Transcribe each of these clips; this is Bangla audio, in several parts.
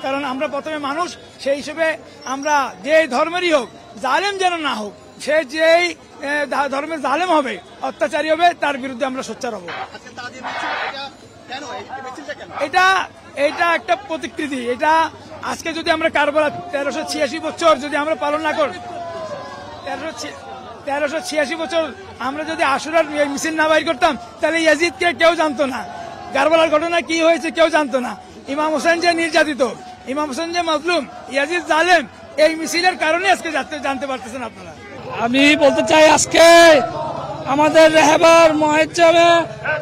কারণ আমরা প্রথমে মানুষ, সেই হিসেবে আমরা যে ধর্মেরই হোক, জালেম যেন না হোক, সে যেই ধর্মের জালেম হবে, অত্যাচারী হবে, তার বিরুদ্ধে আমরা সোচ্চার হব। এটা একটা প্রতিকৃতি। এটা আজকে যদি আমরা কারবালা 1386 বছর যদি আমরা পালন না করি, 1386 বছর আমরা যদি আশুরার মিছিল না বাইর করতাম, তাহলে ইয়াজিদকে কেউ জানতো না, কারবালার ঘটনা কি হয়েছে কেউ জানতো না, ইমাম হোসেন যে নির্যাতিত, ইমাম হোসেন যে মাজলুম, ইয়াজিদ জালেম, এই মিছিলের কারণে আজকে জানতে পারতেছেন আপনারা। আমি বলতে চাই, আজকে আমাদের রেহেবার মুআজ্জমে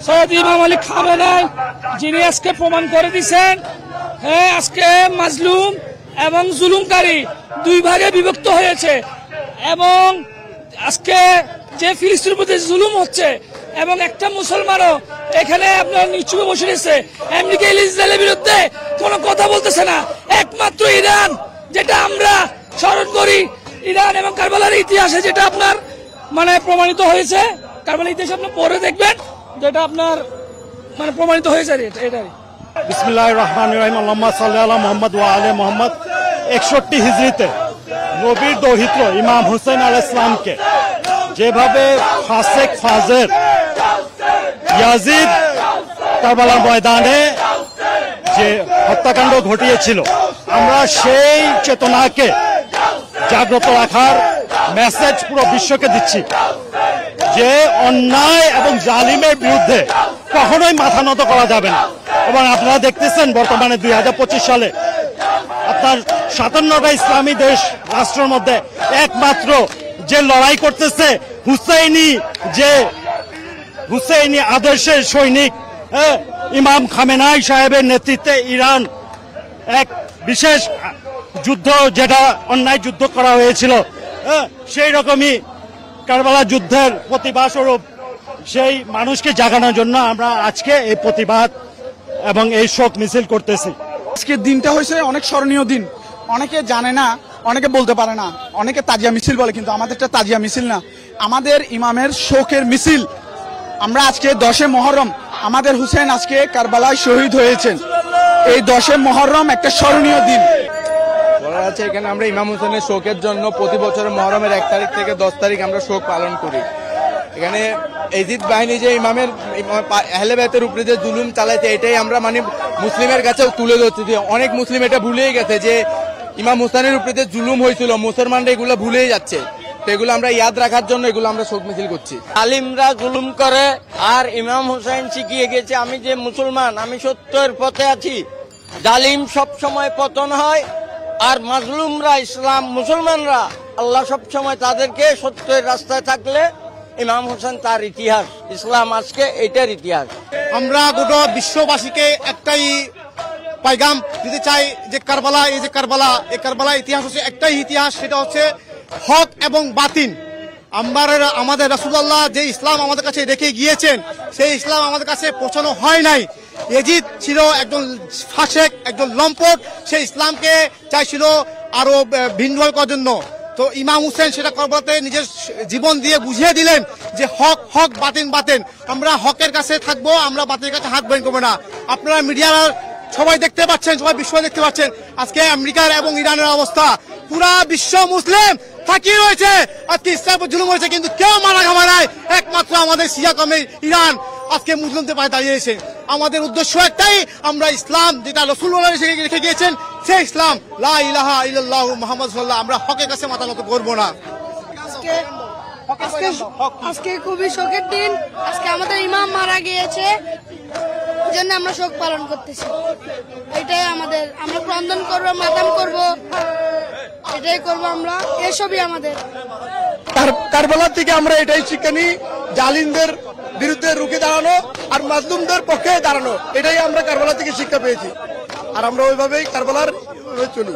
সৈয়দ ইমাম আলী খামেনেই, যিনি আজকে প্রমাণ করে দিচ্ছেন, হ্যাঁ, আজকে মাজলুম এবং জুলুমকারী দুই ভাগে বিভক্ত হয়েছে, এবং আজকে যে ফিলিস্তিনের প্রতি জুলুম হচ্ছে, এবং একটা মুসলমানও এখানে আপনার নিচুপে বসে রয়েছে, আমেরিকা ইসরায়েলের বিরুদ্ধে কোনো কথা বলতেছে না। একমাত্র ইরান, যেটা আমরা স্মরণ করি, ইরান এবং কারবালার ইতিহাসে যেটা আপনার মানে প্রমাণিত হয়েছে, কারবালার ইতিহাসে আপনি পড়ে দেখবেন, যেটা আপনার মানে প্রমাণিত হয়েছে। এটাই বিসমিল্লাহির রহমানির রহিম। আল্লাহুম্মা সাল্লি আলা মুহাম্মদ ওয়া আলি মুহাম্মদ। 61 হিজরিতে নবীর দৌহিত্র ইমাম হুসাইন আলাইহিস সালামকে যেভাবে ফাসেক ফাজের ইয়াজিদ কারবালার ময়দানে যে হত্যাকাণ্ড ঘটিয়েছিল, আমরা সেই চেতনাকে জাগ্রত রাখার মেসেজ পুরো বিশ্বকে দিচ্ছি যে অন্যায় এবং জালিমের বিরুদ্ধে কখনোই মাথা নত করা যাবে না। এবং আপনারা দেখতেছেন বর্তমানে 2025 সালে আপনার 57টা ইসলামী দেশ রাষ্ট্রের মধ্যে একমাত্র যে লড়াই করতেছে হুসাইনি আদর্শের সৈনিক ইমাম খামেনাই সাহেবের নেতৃত্বে ইরান এক বিশেষ যুদ্ধ, যেটা অন্যায় যুদ্ধ করা হয়েছিল, সেই রকমই কারবালা যুদ্ধের প্রতিবাদ স্বরূপ সেই মানুষকে জাগানোর জন্য আমরা আজকে এই প্রতিবাদ এবং এই শোক মিছিল করতেছি। আজকের দিনটা হয়েছে অনেক স্মরণীয় দিন। অনেকে জানে না, অনেকে বলতে পারে না, অনেকে তাজিয়া মিছিল বলে, কিন্তু আমাদেরটা তাজিয়া মিছিল না, আমাদের ইমামের শোকের মিছিল। আমরা আজকে 10 মুহররম, আমাদের হুসেন আজকে কারবালায় শহীদ হয়েছেন। এই 10 মুহররম একটা স্মরণীয় দিন। বলা যাচ্ছে এখানে আমরা ইমাম হোসেনের শোকের জন্য প্রতি বছর মুহররমের 1 তারিখ থেকে 10 তারিখ আমরা শোক পালন করি। এখানে ইয়াজিদ বাহিনী যে ইমামের আহলে বাইতের উপরে যে জুলুম চালাইছে, এটাই আমরা মানে মুসলিমের কাছে তুলে ধরছি। যে অনেক মুসলিম এটা ভুলেই গেছে যে ইমাম হোসেনের উপরে যে জুলুম হয়েছিল, মুসলমানরা এগুলো ভুলেই যাচ্ছে। তো এগুলো আমরা ইয়াদ রাখার জন্য এগুলো আমরা শোক মিছিল করছি। আলিমরা জুলুম করে আর ইমাম হোসেন শিখিয়ে গেছে, আমি যে মুসলমান, আমি সত্যের পথে আছি। জালিম সব সময় পতন হয়, আর মাজলুমরা ইসলাম মুসলমানরা আল্লাহ সব সময় তাদেরকে সত্যের রাস্তায় থাকলে ইমাম হোসেন তার ইতিহাস, ইসলাম আজকে এটার ইতিহাস। আমরা গোটা বিশ্ববাসীকে একটাই পাইগাম দিতে চাই যে কারবালা, এই কারবালা ইতিহাস হচ্ছে একটাই ইতিহাস, সেটা হচ্ছে হক এবং বাতিল। আমাদের রাসূলুল্লাহ যে ইসলাম আমাদের কাছে রেখে গিয়েছেন, সেই ইসলাম আমাদের কাছে পৌঁছানো হয় নাই। ইয়াজিদ ছিল একজন ফাসেক, একজন লম্পট, সেই ইসলামকে চাইছিল আরো ভিন্নভাবে করার জন্য। তো ইমাম হুসেন সেটা কারবালাতে নিজের জীবন দিয়ে বুঝিয়ে দিলেন যে হক হক, বাতিল বাতিল। আমরা হকের কাছে থাকবো, আমরা বাতিলের কাছে হাত বের করবো না। আপনারা মিডিয়ার সবাই দেখতে পাচ্ছেন, সবাই বিশ্ব দেখতে পাচ্ছেন আজকে আমেরিকার এবং ইরানের অবস্থা। পুরা বিশ্ব মুসলিম তাকিয়ে রয়েছে, আজকে ইসলামের জুলুম হয়েছে, কিন্তু কেউ মারা খাওয়া নাই। একমাত্র আমাদের শিয়া কমে ইরান আজকে মুসলিমদের পায়ে দাঁড়িয়েছে। আমাদের উদ্দেশ্য একটাই, আমরা ইসলাম যেটা রাসূলুল্লাহ রেখে গিয়েছেন, সেই ইসলাম লা ইলাহা ইল্লাল্লাহু মুহাম্মাদুর রাসূলুল্লাহ, আমরা হকের কাছে মাথা নত করবো না। আজকে খুবই শোকের দিন। আজকে আমাদের ইমাম মারা গিয়েছে, জন্য আমরা শোক পালন করতেছি। এটাই আমরা ক্রন্দন করবো, মাতাম করবো, এটাই করবো আমরা, এসবই আমাদের। কারবালার থেকে আমরা এটাই শিক্ষা নিই, জালিমদের বিরুদ্ধে রুখে দাঁড়ানো আর মাজলুমদের পক্ষে দাঁড়ানো, এটাই আমরা কারবালা থেকে শিক্ষা পেয়েছি। আর আমরা ওইভাবেই কারবালার চলি।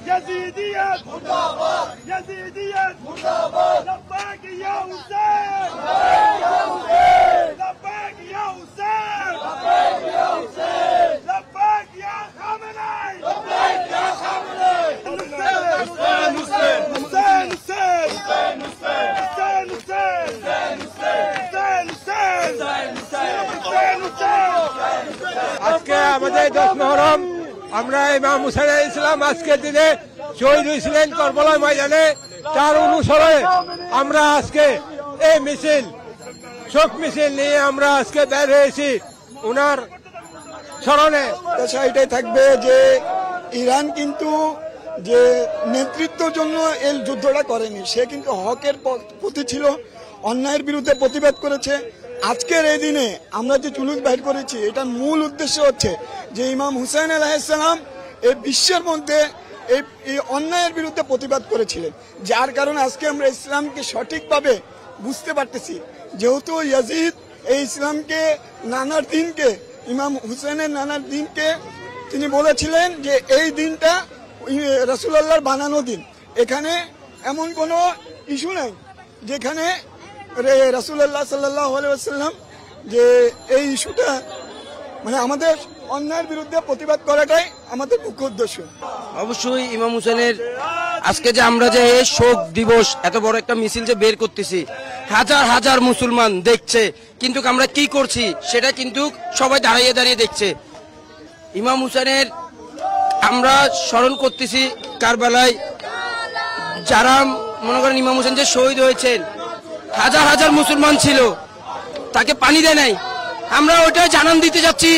Yazidiyet! يزيدية لبيك يا حسين لبيك يا حسين لبيك يا خامنئي আজকে আমাদের 10 মুহররম আমরা ইমাম হুসাইন আলাইহিস সালাম আজকের দিনে শহীদ হয়েছিলেন কারবালা ময়দানে। তার অনুসরণে আমরা আজকে এই মিছিল, শোক মিছিল নিয়ে আমরা আজকে বের হয়েছি ওনার স্মরণে। এটাই থাকবে যে ইরান কিন্তু যে নেতৃত্বের জন্য এই যুদ্ধটা করেনি, সে কিন্তু হকের প্রতি ছিল, অন্যায়ের বিরুদ্ধে প্রতিবাদ করেছে। আজকের এই দিনে আমরা যে জুলুস বাইর করেছি, এটার মূল উদ্দেশ্য হচ্ছে যে ইমাম হুসাইন আলাইহিস সালাম এই বিশ্বের মধ্যে এই অন্যায়ের বিরুদ্ধে প্রতিবাদ করেছিলেন, যার কারণে আজকে আমরা ইসলামকে সঠিকভাবে বুঝতে পারতেছি। যেহেতু ইয়াজিদ এই ইসলামকে নানার দিনকে, ইমাম হুসেনের নানার দিনকে তিনি বলেছিলেন যে এই দিনটা রাসূলুল্লাহর বানানো দিন, এখানে এমন কোনো ইস্যু নাই যেখানে রাসূলুল্লাহ সাল্লাল্লাহু আলাইহি ওয়াসাল্লাম যে এই ইস্যুটা মানে আমাদের অন্যায়ের বিরুদ্ধে প্রতিবাদ করাটাই আমাদের মুখ্য উদ্দেশ্য। অবশ্যই ইমাম হুসেনের আজকে যে আমরা যে শোক দিবস এত বড় একটা মিছিল যে বের করতেছি, হাজার হাজার মুসলমান দেখছে, কিন্তু আমরা কি করছি সেটা কিন্তু সবাই দাঁড়িয়ে দাঁড়িয়ে দেখছে। ইমাম হুসেনের আমরা স্মরণ করতেছি কারবালায়, যারা মনে করেন ইমাম হুসেন যে শহীদ হয়েছেন, হাজার হাজার মুসলমান ছিল, তাকে পানি দেয় নাই। আমরা ওইটাই জানান দিতে যাচ্ছি।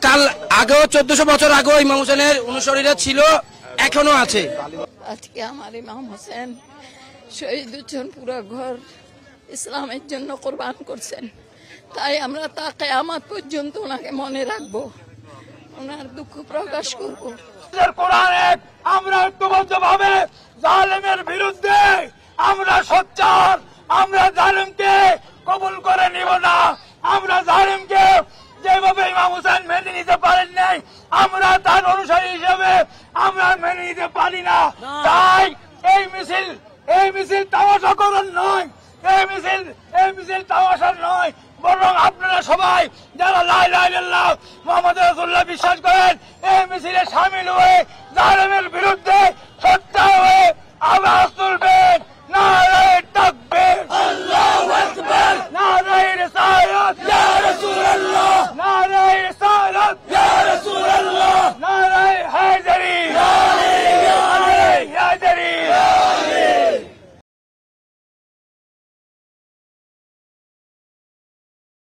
কাল আগেও 1400 বছর আগেও ইমাম হুসেনের অনুসারীরা ছিল, এখনো আছে। আজকে আমার ইমাম হোসেন শহীদ হচ্ছেন, পুরো ঘর ইসলামের জন্য কোরবান করছেন, তাই আমরা তা কিয়ামত পর্যন্ত ওনাকে মনে রাখবো, ওনার দুঃখ প্রকাশ করবো। কোরআনে আমরা ঐক্যবদ্ধভাবে জালেমের বিরুদ্ধে আমরা সোচ্চার, আমরা জালেমকে কবুল করে নিব না। আমরা জালেমকে যেভাবে ইমাম হুসেন মেনে নিতে পারেন নাই, আমরা তার অনুসারী হিসেবে আমরা মেনে নিতে পারি না। তাই এই মিছিল তামাশাকরণ নয়, এই মিছিল তামাশার নয়, বরং আপনারা সবাই যারা লা ইলাহা ইল্লাল্লাহ মুহাম্মদ রাসূলুল্লাহ বিশ্বাস করেন, এই মিছিলে শামিল হয়ে জালেমের বিরুদ্ধে